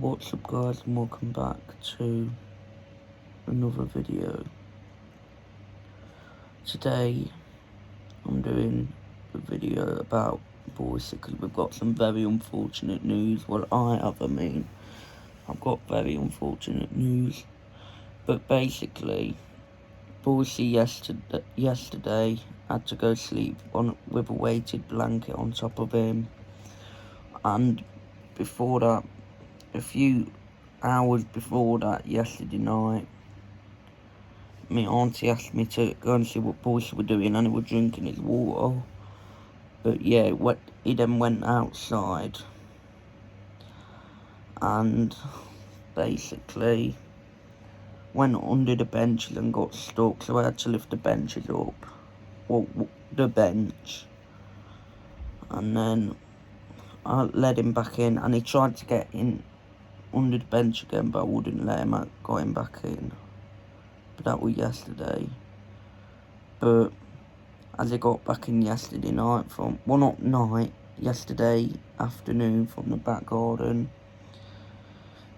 What's up guys, and welcome back to another video. Today I'm doing a video about Boyce because we've got some very unfortunate news. I've got very unfortunate news. But basically, Boyce yesterday had to go sleep with a weighted blanket on top of him, and before that, a few hours before that, yesterday night, my auntie asked me to go and see what Boyce were doing, and he was drinking his water. But yeah, he then went outside and basically went under the benches and got stuck, so I had to lift the benches up. The bench. And then I led him back in, and he tried to get in under the bench again, but I wouldn't let him. I got him back in. But that was yesterday. But as he got back in yesterday night yesterday afternoon from the back garden,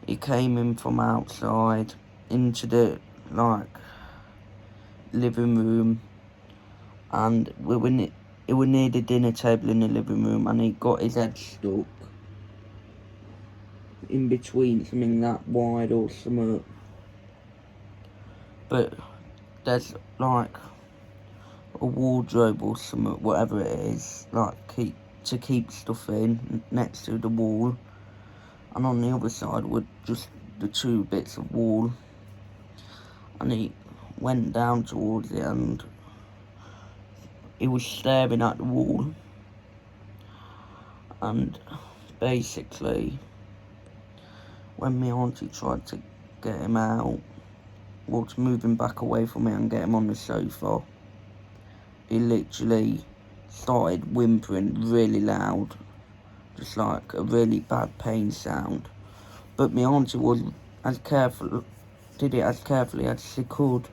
he came in from outside into the living room, and it was near the dinner table in the living room, and he got his head stuck in between something that wide or something. But there's a wardrobe or something, whatever it is, to keep stuff in next to the wall, and on the other side were just the two bits of wall. And he went down towards it, and he was staring at the wall, and basically when my auntie tried to get him out, or to move him back away from it and get him on the sofa, he literally started whimpering really loud, just like a really bad pain sound. But my auntie did it as carefully as she could,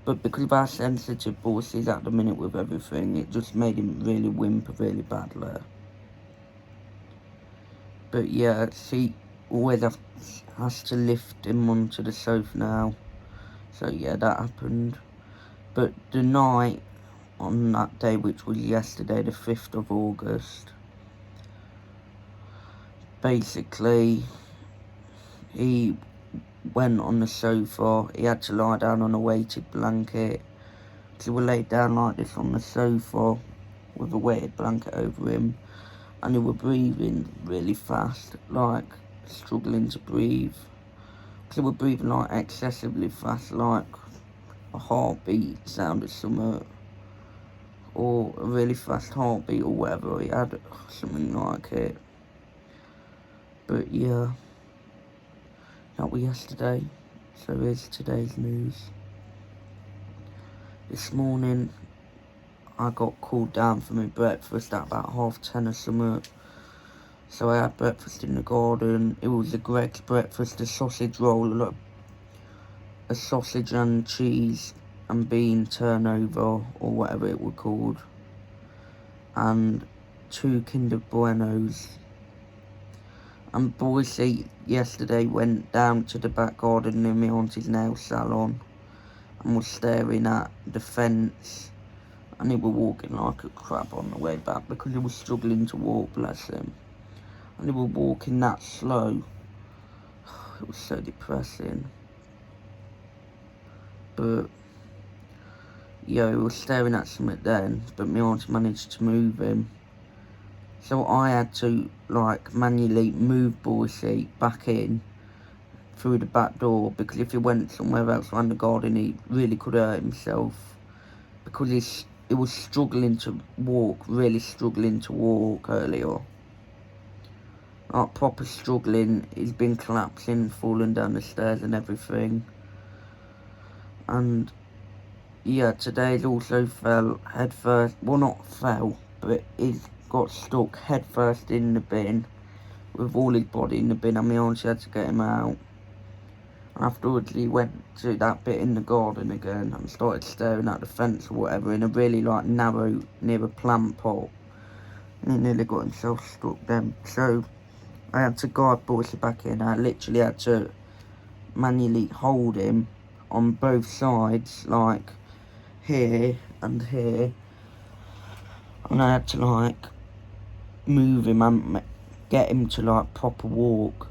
but because of how sensitive Boyce is at the minute with everything, it just made him really whimper really badly. But yeah, she always has to lift him onto the sofa now. So yeah, that happened. But the night on that day, which was yesterday, the 5th of August, basically, he went on the sofa. He had to lie down on a weighted blanket. So we laid down like this on the sofa with a weighted blanket over him, and he was breathing really fast, struggling to breathe. So we were breathing excessively fast, like a heartbeat sound or something, or a really fast heartbeat or whatever. He had something like it. But yeah, that was yesterday. So here's today's news. This morning I got called down for my breakfast at about 10:30 or something. So I had breakfast in the garden. It was a Greg's breakfast, a sausage roll, a sausage and cheese and bean turnover, or whatever it was called, and 2 Kinder Buenos. And Boyce yesterday went down to the back garden near my auntie's nail salon and was staring at the fence, and he was walking like a crab on the way back because he was struggling to walk, bless him. And he was walking that slow. It was so depressing. But yeah, he was staring at something then, but my auntie managed to move him. So I had to manually move Boyce back in through the back door, because if he went somewhere else around the garden, he really could hurt himself, because he was struggling to walk, really struggling to walk earlier. Proper struggling. He's been collapsing, falling down the stairs and everything. And yeah, today's also fell head first. Well, not fell, but he's got stuck head first in the bin, with all his body in the bin, and my auntie had to get him out. Afterwards, he went to that bit in the garden again and started staring at the fence or whatever, in a really narrow, near a plant pot, and he nearly got himself stuck then. So I had to guide Boyce back in. I literally had to manually hold him on both sides, like here and here, and I had to like move him and get him to like proper walk,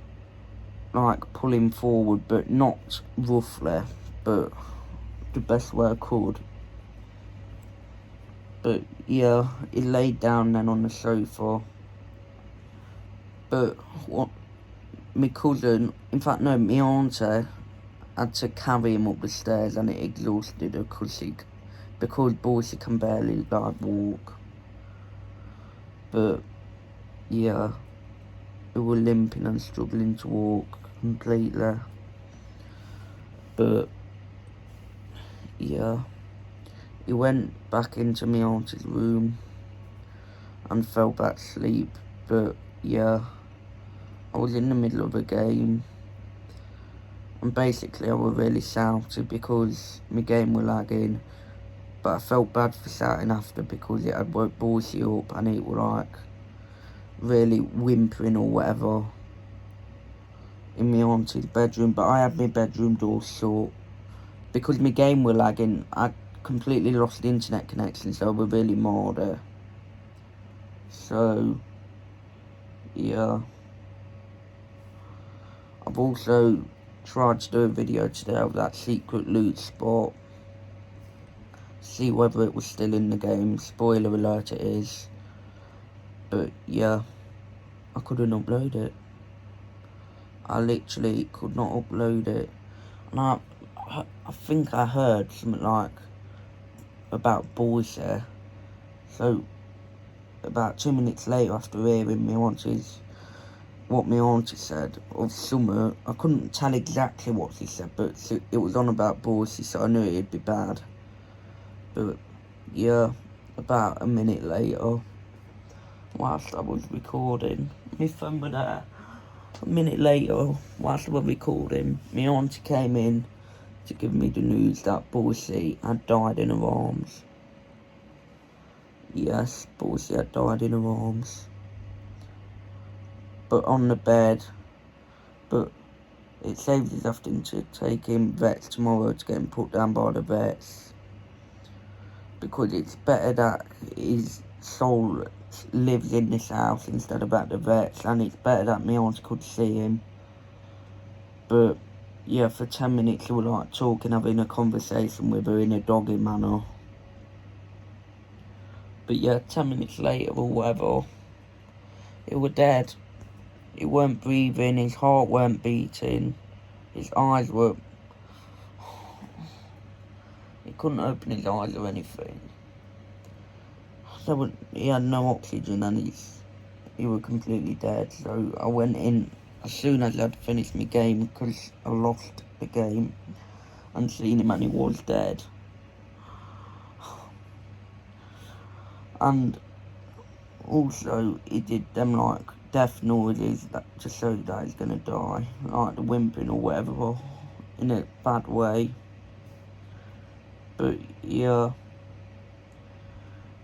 like pull him forward, but not roughly, but the best way I could. But yeah, he laid down then on the sofa. But what, my cousin, in fact no, my auntie had to carry him up the stairs, and it exhausted her because Boyce can barely like walk. But yeah, we were limping and struggling to walk completely. But yeah, he went back into my auntie's room and fell back asleep. But yeah, I was in the middle of a game, and basically I was really shouted because my game was lagging, but I felt bad for shouting after because it had woke Boyce up and it was like really whimpering or whatever in my auntie's bedroom. But I had my bedroom door shut because my game was lagging. I completely lost the internet connection, so I was really mad. So yeah, I've also tried to do a video today of that secret loot spot, see whether it was still in the game. Spoiler alert, it is. But yeah, I couldn't upload it. I literally could not upload it. And I think I heard something like about Boyce there. So about 2 minutes later, after hearing what my auntie said of summer, I couldn't tell exactly what she said, but it was on about Boyce, so I knew it'd be bad. But yeah, about a minute later, whilst I was recording, my phone was there. A minute later, whilst I was recording, my auntie came in to give me the news that Boyce had died in her arms. Yes, Boyce had died in her arms. But on the bed. But it saves us having to take him vets tomorrow to get him put down by the vets. Because it's better that his soul lives in this house instead of at the vets, and it's better that my aunt could see him. But yeah, for 10 minutes we were like talking, having a conversation with her in a doggy manner. But yeah, 10 minutes later or whatever, he was dead. He weren't breathing, his heart weren't beating, his eyes were... He couldn't open his eyes or anything. He had no oxygen and he was completely dead. So I went in as soon as I'd finished my game, because I lost the game, and seen him and he was dead. And also he did them like death noises that to show that he's gonna die, like the whimpering or whatever, in a bad way. But yeah,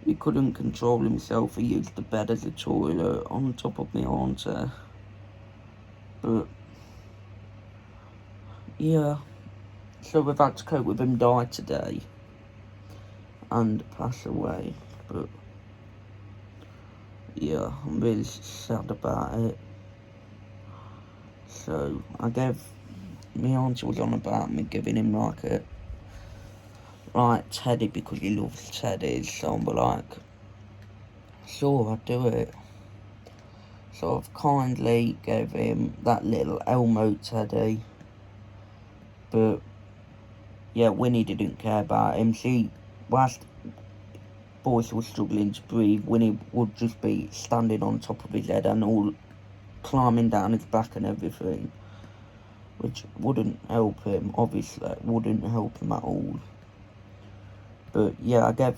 he couldn't control himself. He used the bed as a toilet on top of my auntie. But yeah, so we've had to cope with him die today and pass away. But yeah, I'm really sad about it. So I gave, my auntie was on about me giving him like Teddy, because he loves Teddy, so I'm like, sure, I'll do it. So I've kindly gave him that little Elmo Teddy. But yeah, Winnie didn't care about him. Whilst Boyce was struggling to breathe, Winnie would just be standing on top of his head and all climbing down his back and everything, which wouldn't help him, obviously, wouldn't help him at all. But yeah, I gave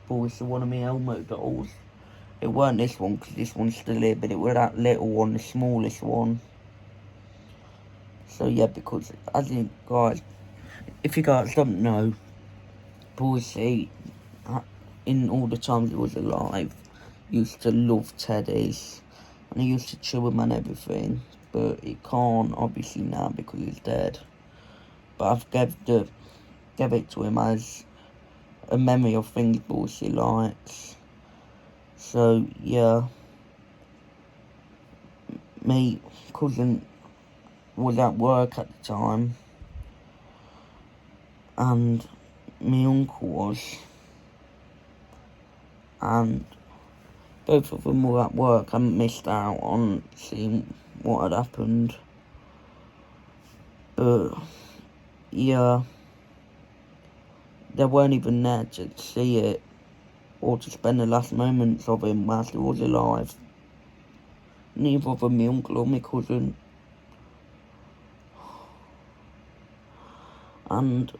Boyce one of my Elmo dolls. It weren't this one, because this one's still here, but it was that little one, the smallest one. So yeah, because as you guys, if you guys don't know, Boyce, in all the times he was alive, used to love teddies. and he used to chew him and everything, but he can't obviously now because he's dead. But I've gave it to him as a memory of things Boyce likes. So yeah, my cousin was at work at the time, and my uncle was, and both of them were at work. I missed out on seeing what had happened, but yeah, they weren't even there to see it or to spend the last moments of him whilst he was alive. Neither of them, my uncle or my cousin. And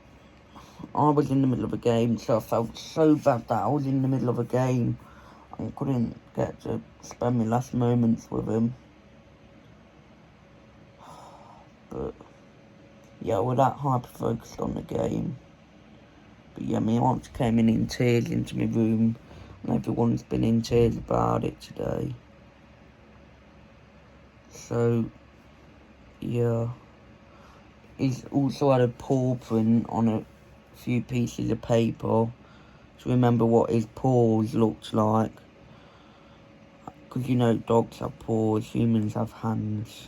I was in the middle of a game, so I felt so bad that I was in the middle of a game and couldn't get to spend my last moments with him. But yeah, we're that hyper-focused on the game. But yeah, my aunt came in tears into my room, and everyone's been in tears about it today. So yeah, he's also had a paw print on a few pieces of paper to remember what his paws looked like. Because you know, dogs have paws, humans have hands.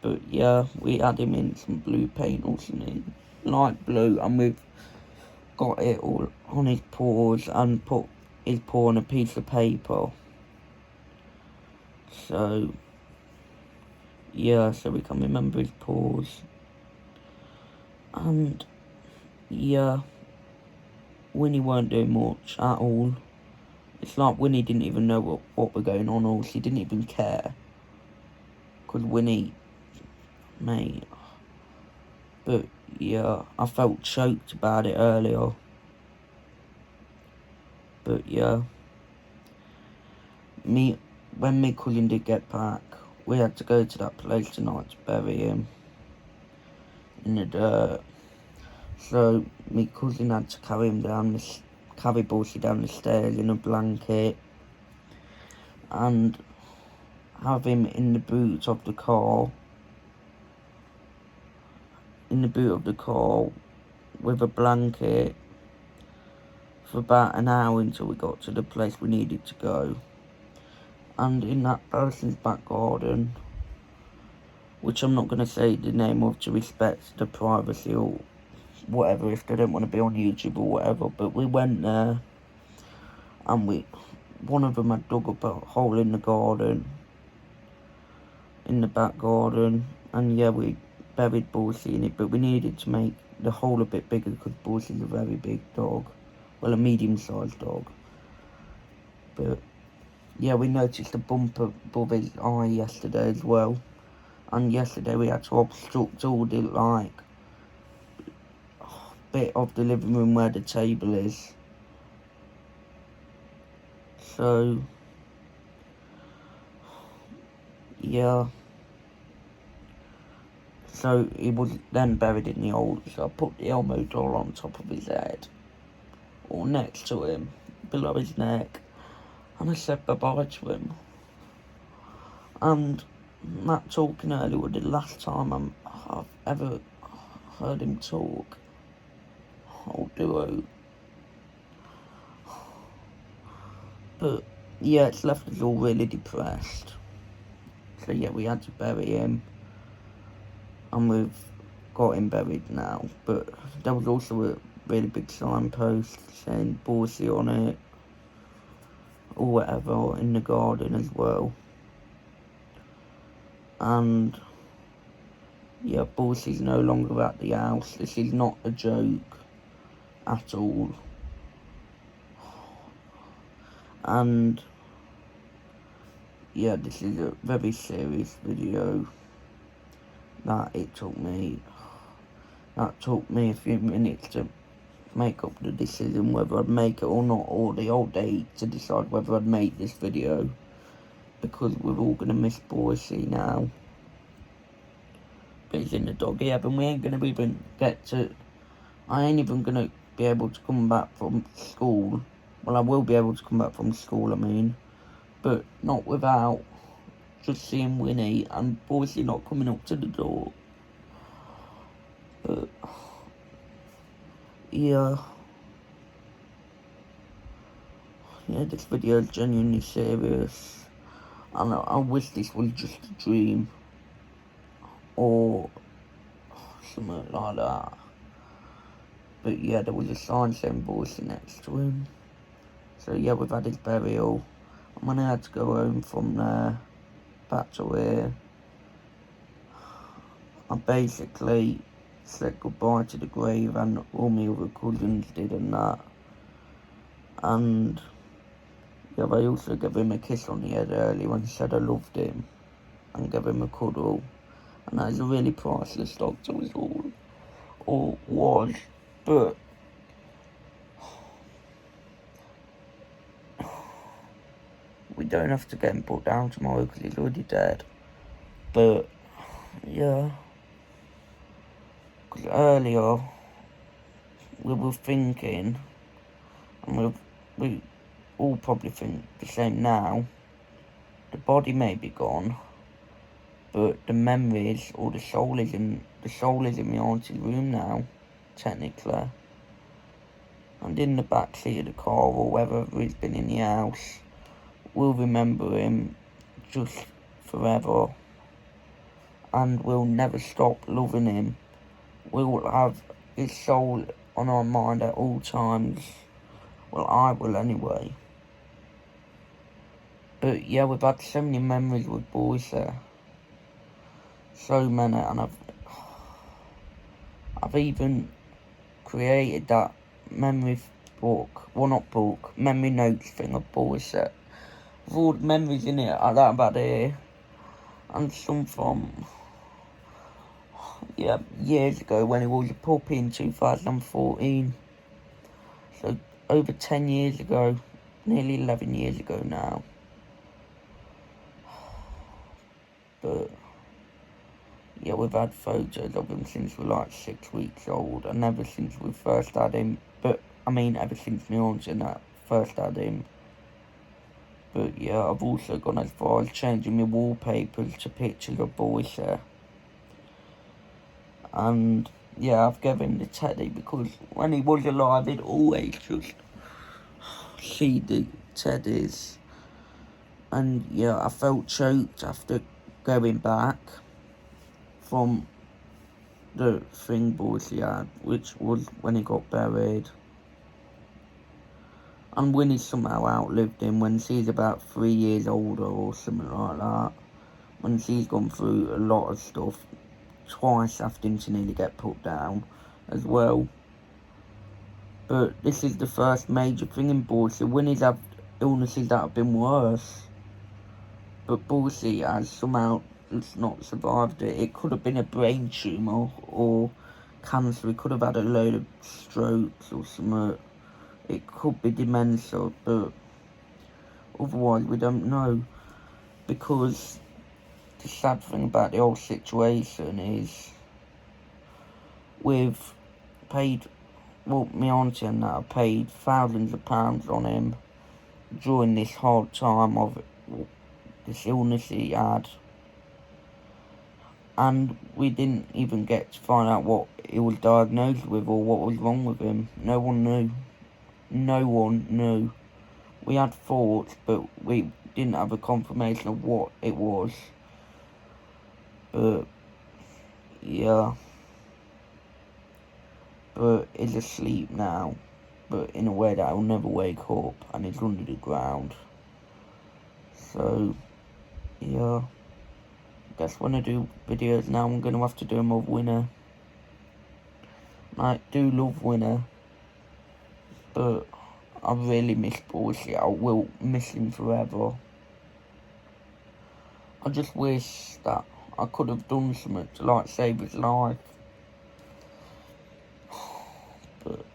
But yeah, we had him in some blue paint or something, light blue, and we've got it all on his paws and put his paw on a piece of paper. So yeah, so we can remember his paws. And yeah, Winnie weren't doing much at all. It's like Winnie didn't even know what was going on, or she didn't even care. Because Winnie, mate. But yeah, I felt choked about it earlier. But yeah, when me cousin did get back, we had to go to that place tonight to bury him in the dirt. So me cousin had to carry Boyce down the stairs in a blanket and have him in the boot of the car. With a blanket for about an hour until we got to the place we needed to go. And in that person's back garden, which I'm not going to say the name of to respect the privacy or whatever, if they don't want to be on YouTube or whatever, but we went there, and one of them had dug up a hole in the garden, in the back garden, and yeah, we buried Boyce in it, but we needed to make the hole a bit bigger because Boyce is a very big dog, well, a medium-sized dog. But yeah, we noticed a bump above his eye yesterday as well, and yesterday we had to obstruct all the bit of the living room where the table is. So yeah, so he was then buried in the old, so I put the Elmo doll on top of his head, or next to him, below his neck, and I said bye-bye to him. And that talking earlier was the last time I've ever heard him talk. Oh, duo. But yeah, it's left us all really depressed. So yeah, we had to bury him, and we've got him buried now. But there was also a really big signpost saying Boyce on it, or whatever, in the garden as well. And yeah, Boyce is no longer at the house. This is not a joke at all. And yeah, this is a very serious video that took me a few minutes to make up the decision whether I'd make it or not, or the whole day to decide whether I'd make this video, because we're all gonna miss Boyce now. But he's in the doggy heaven. We ain't gonna even I ain't even gonna be able to come back from school. Well, I will be able to come back from school, I mean, but not without just seeing Winnie and Boyce not coming up to the door. But yeah, this video is genuinely serious, and I wish this was just a dream or something like that. But yeah, there was a sign saying Boyce next to him. So yeah, we've had his burial. And when I had to go home from there back to here, I basically said goodbye to the grave, and all my other cousins did and that. And yeah, I also gave him a kiss on the head earlier and said I loved him and gave him a cuddle. And that is a really priceless dog to us all, or was. But we don't have to get him put down tomorrow because he's already dead. But yeah, because earlier we were thinking, and we all probably think the same now, the body may be gone, but the memories or the soul is in my auntie's room now, technically. And in the back seat of the car, or wherever he's been in the house, we'll remember him just forever. And we'll never stop loving him. We will have his soul on our mind at all times. Well, I will anyway. But yeah, we've had so many memories with Boyce there. So many, and I've even created that memory book, well not book, memory notes thing of Boyce with all the memories in it like that about here, and some from years ago when he was a puppy in 2014, so over 10 years ago, nearly 11 years ago now. But yeah, we've had photos of him since we're like 6 weeks old, and ever since we first had him. But I mean, ever since my auntie and that first had him. But yeah, I've also gone as far as changing my wallpapers to pictures of Boyce. And yeah, I've given him the teddy because when he was alive, he'd always just see the teddies. And yeah, I felt choked after going back from the thing Boyce had, which was when he got buried. And Winnie somehow outlived him when she's about 3 years older or something like that. When she's gone through a lot of stuff, twice having to nearly get put down as well. But this is the first major thing in Boyce. Winnie's had illnesses that have been worse. But Boyce has somehow just not survived it. It could have been a brain tumour or cancer. He could have had a load of strokes or something. It could be dementia, but otherwise we don't know. Because the sad thing about the whole situation is we've paid, well, my auntie and that have paid thousands of pounds on him during this hard time of this illness he had. And we didn't even get to find out what he was diagnosed with or what was wrong with him. No one knew. No one knew. We had thoughts, but we didn't have a confirmation of what it was. But yeah. But he's asleep now. But in a way that he'll never wake up, and he's under the ground. So yeah. I guess when I do videos now, I'm gonna have to do them of Winner. I do love Winner, but I really miss Boyce. I will miss him forever. I just wish that I could have done something to like save his life. But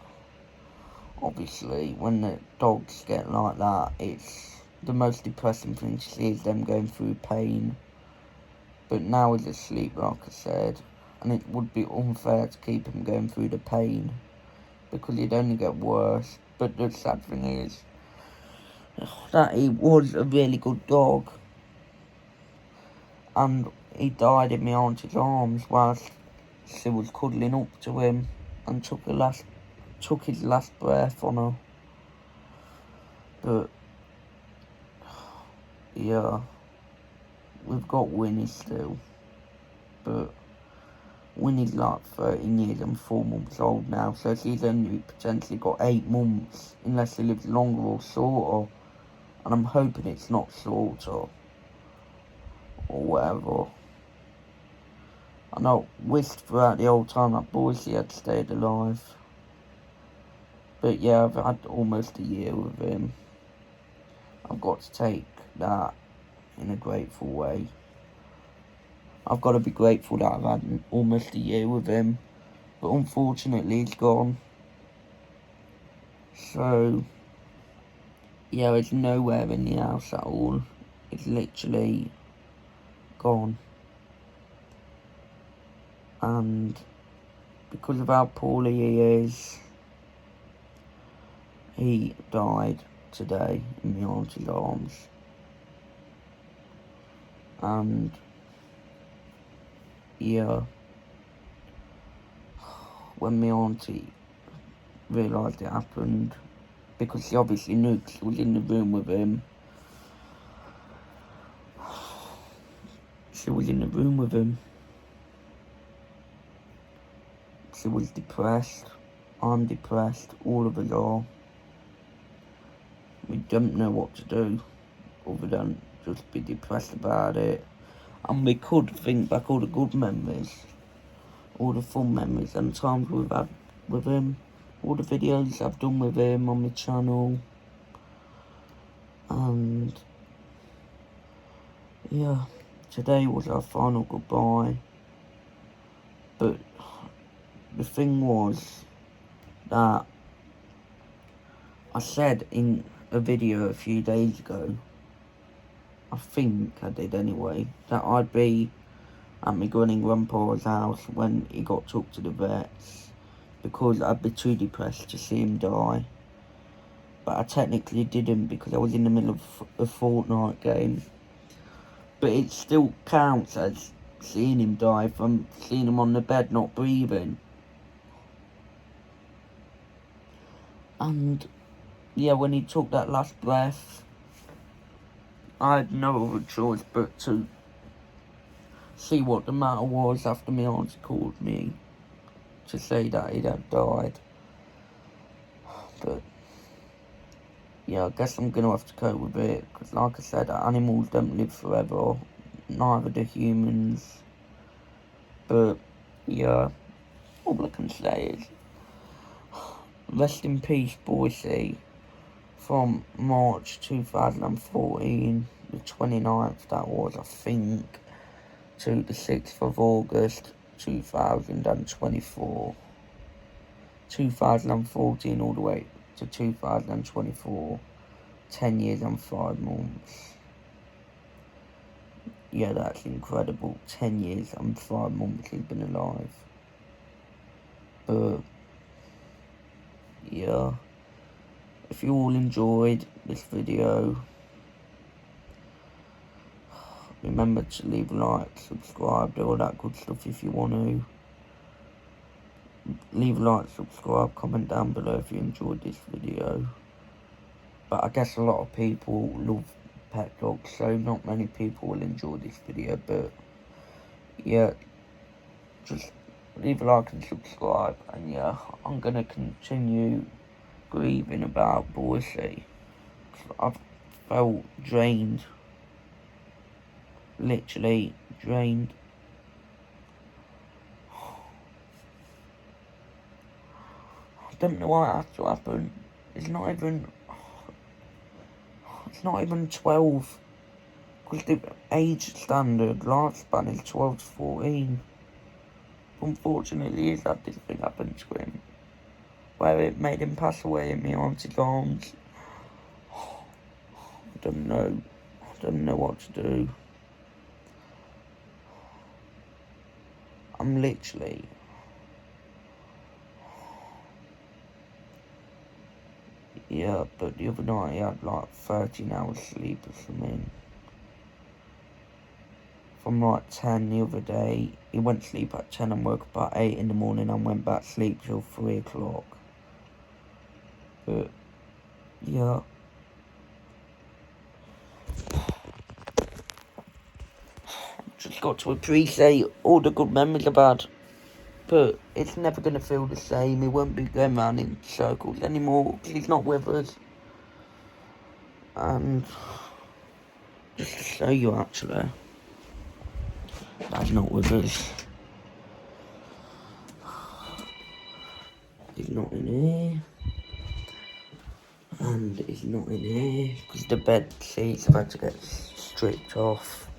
obviously when the dogs get like that, it's the most depressing thing to see is them going through pain. But now he's asleep, like I said, and it would be unfair to keep him going through the pain because he'd only get worse. But the sad thing is that he was a really good dog. and he died in my auntie's arms whilst she was cuddling up to him and took his last breath on her. But yeah, we've got Winnie still, but Winnie's like 13 years and 4 months old now, so she's only potentially got 8 months, unless she lives longer or shorter, and I'm hoping it's not shorter, or whatever. And I wished throughout the whole time that Boyce had stayed alive. But yeah, I've had almost a year with him. I've got to take that in a grateful way. I've got to be grateful that I've had almost a year with him. But unfortunately, he's gone. So, yeah, it's nowhere in the house at all. It's literally gone. And because of how poorly he is, he died today in my auntie's arms. And yeah, when my auntie realised it happened, because she obviously knew she was in the room with him. She was in the room with him. She was depressed. I'm depressed. All of us are. We don't know what to do other than just be depressed about it. And we could think back all the good memories, all the fun memories and times we've had with him, all the videos I've done with him on my channel. And yeah, today was our final goodbye. But the thing was that I said in a video a few days ago, I think I did anyway, that I'd be at my granny and grandpa's house when he got took to the vets, because I'd be too depressed to see him die. But I technically didn't, because I was in the middle of a Fortnite game. But it still counts as seeing him die from seeing him on the bed not breathing. And yeah, when he took that last breath, I had no other choice but to see what the matter was after my auntie called me to say that he had died. But yeah, I guess I'm gonna have to cope with it, because like I said, animals don't live forever, neither do humans. But yeah, all I can say is rest in peace, Boyce. From March 2014, the 29th that was, I think, to the 6th of August 2024. 2014 all the way to 2024. 10 years and 5 months. Yeah, that's incredible. 10 years and 5 months he's been alive. But yeah, if you all enjoyed this video, remember to leave a like, subscribe, do all that good stuff if you want to. Leave a like, subscribe, comment down below if you enjoyed this video. But I guess a lot of people love pet dogs, so not many people will enjoy this video. But yeah, just leave a like and subscribe. And yeah, I'm gonna continue grieving about Boyce. I've felt drained, literally drained. I don't know why it has to happen. It's not even 12, because the age standard lifespan is 12 to 14. Unfortunately, he's had this thing happen to him, where it made him pass away in my auntie's arms. I don't know what to do. I'm literally... Yeah, but the other night he had like 13 hours sleep or something. from like 10 the other day. He went to sleep at 10 and woke up at 8 in the morning and went back to sleep till 3 o'clock. But, yeah. Just got to appreciate all the good memories I've had. But it's never going to feel the same. He won't be going round in circles anymore because he's not with us. And just to show you actually, Dad's not with us. He's not in here. And he's not in here because the bed sheets have had to get stripped off.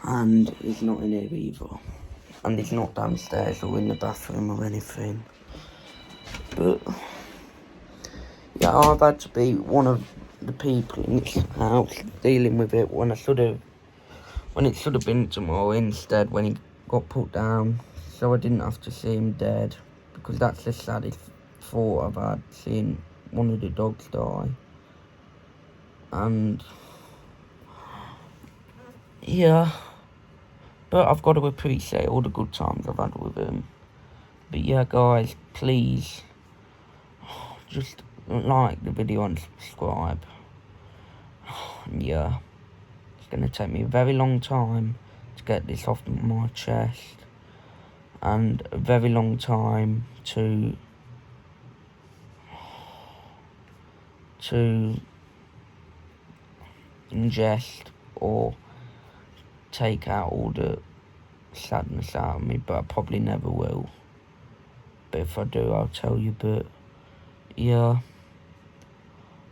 And he's not in here either. And he's not downstairs or in the bathroom or anything. But yeah, I've had to be one of the people in this house dealing with it when it should have been tomorrow instead, when he got put down, so I didn't have to see him dead, because that's the saddest thought I've had, seeing one of the dogs die. And yeah, but I've got to appreciate all the good times I've had with him. But yeah, guys, please just like the video and subscribe. Yeah, it's going to take me a very long time to get this off my chest, and a very long time to ingest or take out all the sadness out of me, but I probably never will. But if I do, I'll tell you. But yeah,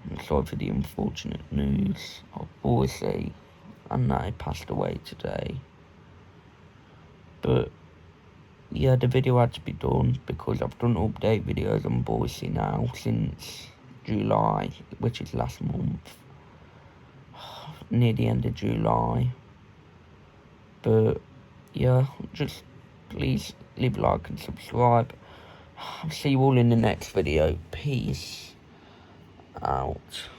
I'm sorry for the unfortunate news of Boyce, and that he passed away today. But yeah, the video had to be done because I've done update videos on Boyce now since July, which is last month, near the end of July. But yeah, just please leave a like and subscribe. I'll see you all in the next video. Peace out.